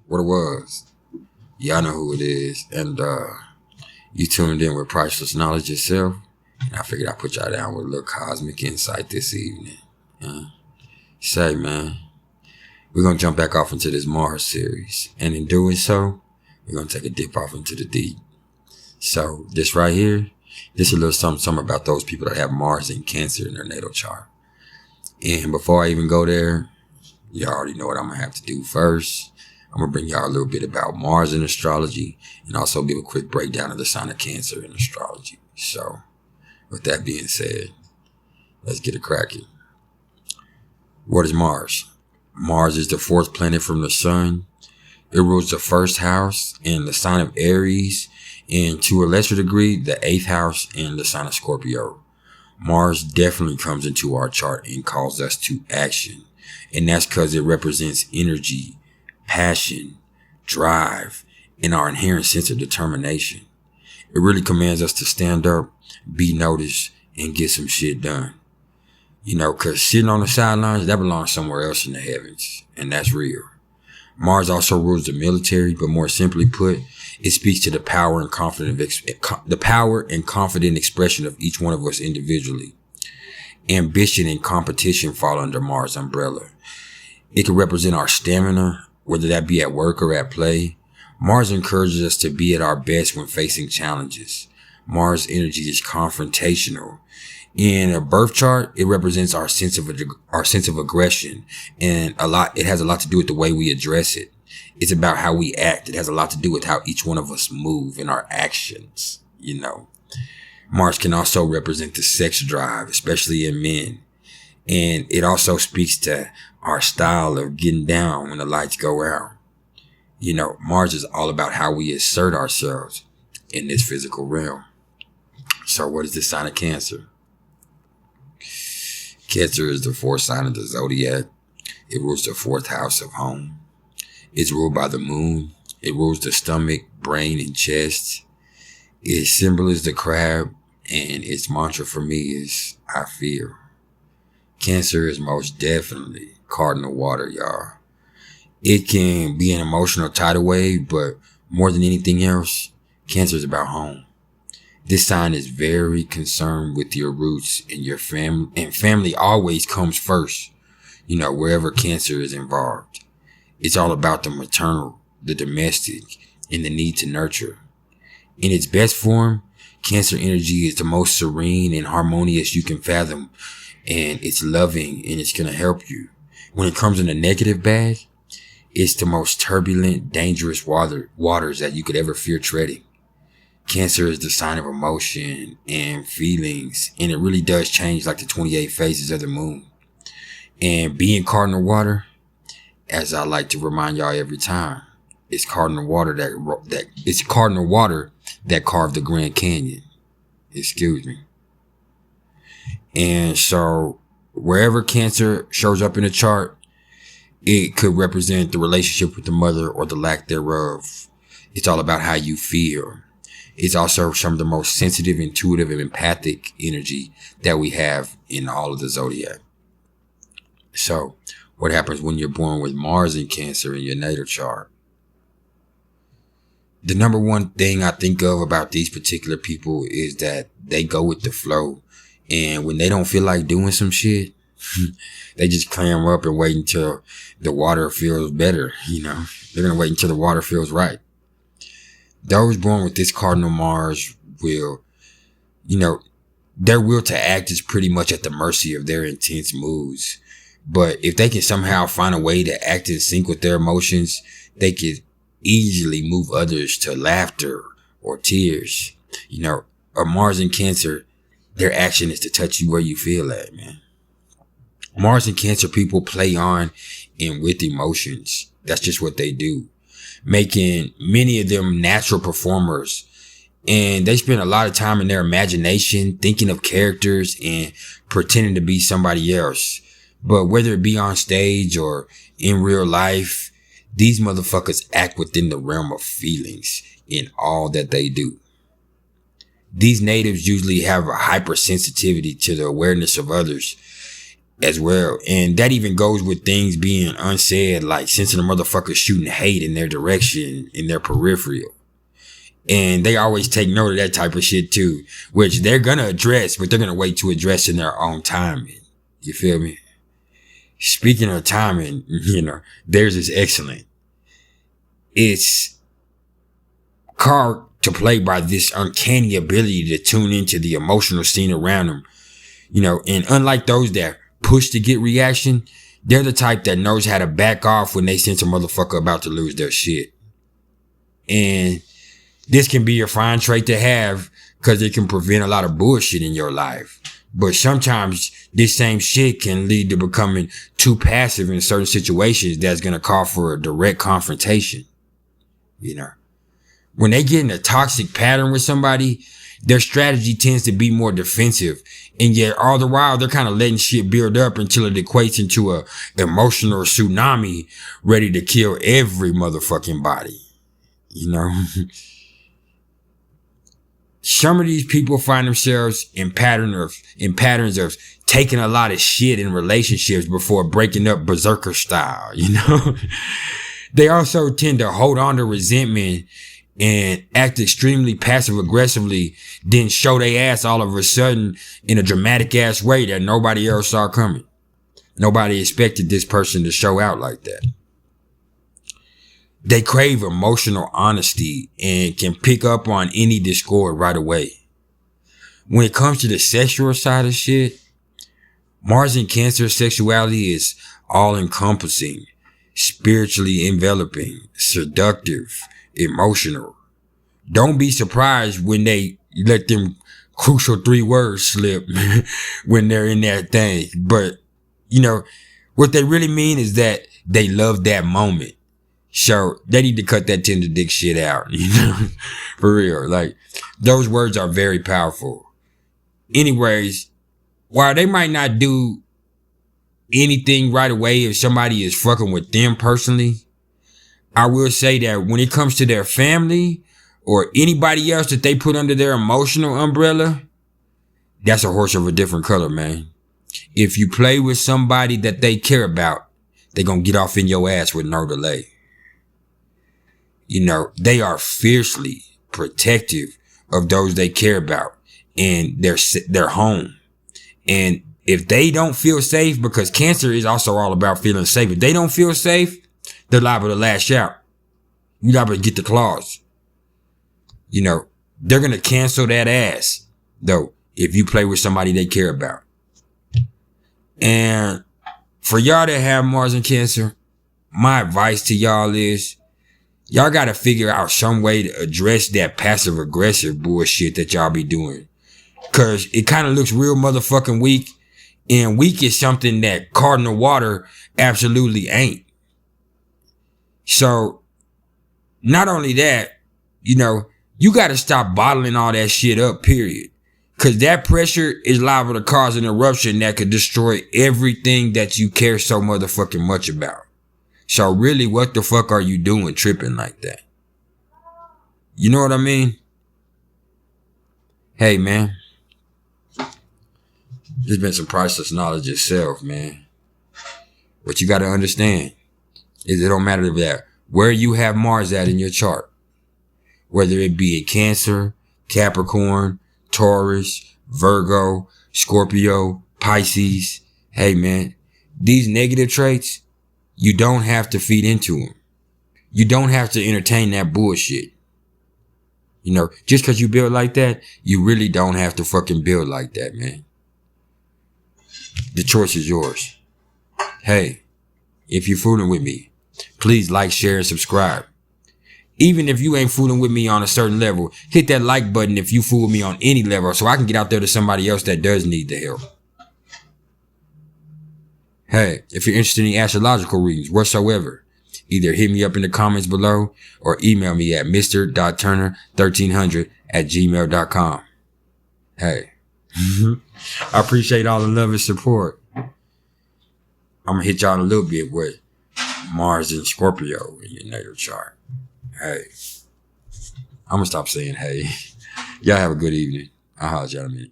what it was. Y'all know who it is. And you tuned in with Priceless Knowledge itself. And I figured I'd put y'all down with a little cosmic insight this evening. Say, man, we're going to jump back off into this Mars series. And in doing so, we're going to take a dip off into the deep. So this right here, this is a little something about those people that have Mars and Cancer in their natal chart. And before I even go there, y'all already know what I'm going to have to do first. I'm going to bring y'all a little bit about Mars in astrology and also give a quick breakdown of the sign of Cancer in astrology. So with that being said, let's get it cracking. What is Mars? Mars is the fourth planet from the sun. It rules the first house in the sign of Aries, and to a lesser degree, the eighth house in the sign of Scorpio. Mars definitely comes into our chart and calls us to action. And that's because it represents energy, passion, drive, and our inherent sense of determination. It really commands us to stand up, be noticed, and get some shit done. You know, because sitting on the sidelines, that belongs somewhere else in the heavens. And that's real. Mars also rules the military, but more simply put, it speaks to the power and confident expression of each one of us individually. Ambition and competition fall under Mars' umbrella. It can represent our stamina, whether that be at work or at play. Mars encourages us to be at our best when facing challenges. Mars energy is confrontational. In a birth chart, it represents our sense of aggression, and it has a lot to do with the way we address it. It's about how we act. It has a lot to do with how each one of us move in our actions, you know. Mars can also represent the sex drive, especially in men. And it also speaks to our style of getting down when the lights go out. You know, Mars is all about how we assert ourselves in this physical realm. So what is the sign of Cancer? Cancer is the fourth sign of the zodiac. It rules the fourth house of home. It's ruled by the moon. It rules the stomach, brain, and chest. Its symbol is the crab, and its mantra for me is, I feel. Cancer is most definitely cardinal water, y'all. It can be an emotional tidal wave, but more than anything else, Cancer is about home. This sign is very concerned with your roots and your family, and family always comes first, you know, wherever Cancer is involved. It's all about the maternal, the domestic, and the need to nurture. In its best form, Cancer energy is the most serene and harmonious you can fathom, and it's loving, and it's going to help you. When it comes in a negative bag, it's the most turbulent, dangerous waters that you could ever fear treading. Cancer is the sign of emotion and feelings, and it really does change like the 28 phases of the moon. And being cardinal water, as I like to remind y'all every time, it's cardinal water that carved the Grand Canyon. Excuse me. And so wherever Cancer shows up in the chart, it could represent the relationship with the mother or the lack thereof. It's all about how you feel. It's also some of the most sensitive, intuitive, and empathic energy that we have in all of the zodiac. So what happens when you're born with Mars in Cancer in your natal chart? The number one thing I think of about these particular people is that they go with the flow. And when they don't feel like doing some shit, they just clam up and wait until the water feels better. You know, they're going to wait until the water feels right. Those born with this cardinal Mars will, you know, their will to act is pretty much at the mercy of their intense moods. But if they can somehow find a way to act in sync with their emotions, they can easily move others to laughter or tears. You know, a Mars in Cancer, their action is to touch you where you feel at, man. Mars and Cancer people play on and with emotions. That's just what they do, making many of them natural performers. And they spend a lot of time in their imagination thinking of characters and pretending to be somebody else. But whether it be on stage or in real life, these motherfuckers act within the realm of feelings in all that they do. These natives usually have a hypersensitivity to the awareness of others. as well. And that even goes with things being unsaid, like sensing a motherfucker shooting hate in their direction, in their peripheral. And they always take note of that type of shit too, which they're gonna address, but they're gonna wait to address in their own timing. You feel me? Speaking of timing, theirs is excellent. It's carved to play by this uncanny ability to tune into the emotional scene around them. And unlike those that push to get reaction, they're the type that knows how to back off when they sense a motherfucker about to lose their shit. And this can be a fine trait to have because it can prevent a lot of bullshit in your life. But sometimes this same shit can lead to becoming too passive in certain situations that's going to call for a direct confrontation. When they get in a toxic pattern with somebody, their strategy tends to be more defensive. And yet all the while they're kind of letting shit build up until it equates into a emotional tsunami ready to kill every motherfucking body. Some of these people find themselves in patterns of taking a lot of shit in relationships before breaking up berserker style, They also tend to hold on to resentment and act extremely passive aggressively, then show their ass all of a sudden in a dramatic ass way that nobody else saw coming. Nobody expected this person to show out like that. They crave emotional honesty and can pick up on any discord right away. When it comes to the sexual side of shit, Mars in Cancer sexuality is all encompassing, spiritually enveloping, seductive, emotional. Don't be surprised when they let them crucial 3 words slip when they're in that thing. But, what they really mean is that they love that moment. So they need to cut that tender dick shit out, for real. Like, those words are very powerful. Anyways, while they might not do anything right away if somebody is fucking with them personally, I will say that when it comes to their family or anybody else that they put under their emotional umbrella, that's a horse of a different color, man. If you play with somebody that they care about, they're gonna get off in your ass with no delay. They are fiercely protective of those they care about and their home. And if they don't feel safe, because Cancer is also all about feeling safe. If they don't feel safe, they're liable to lash out. You liable to get the claws. They're going to cancel that ass, though, if you play with somebody they care about. And for y'all that have Mars in Cancer, my advice to y'all is, y'all got to figure out some way to address that passive aggressive bullshit that y'all be doing. Cause it kind of looks real motherfucking weak. And weak is something that Cardinal Water absolutely ain't. So not only that, you got to stop bottling all that shit up, period. Cause that pressure is liable to cause an eruption that could destroy everything that you care so motherfucking much about. So really, what the fuck are you doing tripping like that? You know what I mean? Hey, man. There's been some priceless knowledge itself, man. What you got to understand is it don't matter that where you have Mars at in your chart, whether it be in Cancer, Capricorn, Taurus, Virgo, Scorpio, Pisces. Hey, man, these negative traits, you don't have to feed into them. You don't have to entertain that bullshit. Just because you build like that, you really don't have to fucking build like that, man. The choice is yours. Hey, if you're fooling with me, please like, share, and subscribe. Even if you ain't fooling with me on a certain level, hit that like button if you fool me on any level so I can get out there to somebody else that does need the help. Hey, if you're interested in astrological readings whatsoever, either hit me up in the comments below or email me at mr.turner1300@gmail.com. Hey, I appreciate all the love and support. I'm going to hit y'all in a little bit with Mars and Scorpio in your natal chart. Hey, I'm going to stop saying hey. Y'all have a good evening. I'll holler at y'all in a minute.